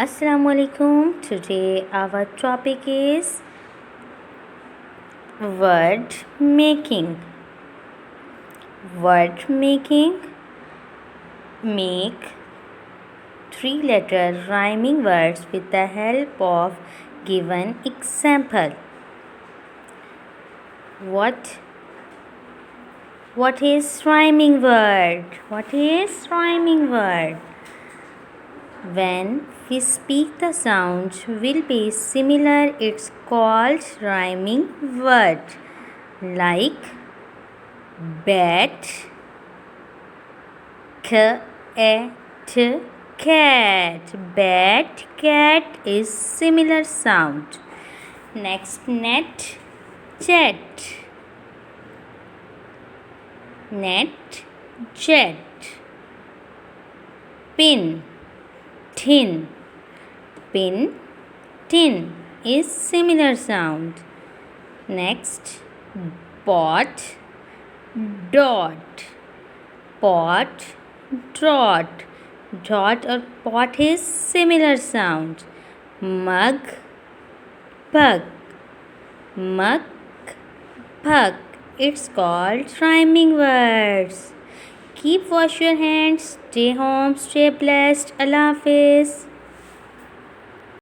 Assalamu alaikum. Today our topic is word making. Word making. Make 3-letter rhyming words with the help of given example. What is rhyming word? What is rhyming word? When we speak, the sounds will be similar. It's called rhyming word. Like bat, cat, cat. Bat, cat is similar sound. Next, net, jet. Net, jet. Pin, tin. Pin, tin is similar sound. Next, pot, dot. Pot, dot. Dot or pot is similar sound. Mug, pug. Mug, pug. It's called rhyming words. Keep wash your hands. Stay home. Stay blessed. Allah Hafiz.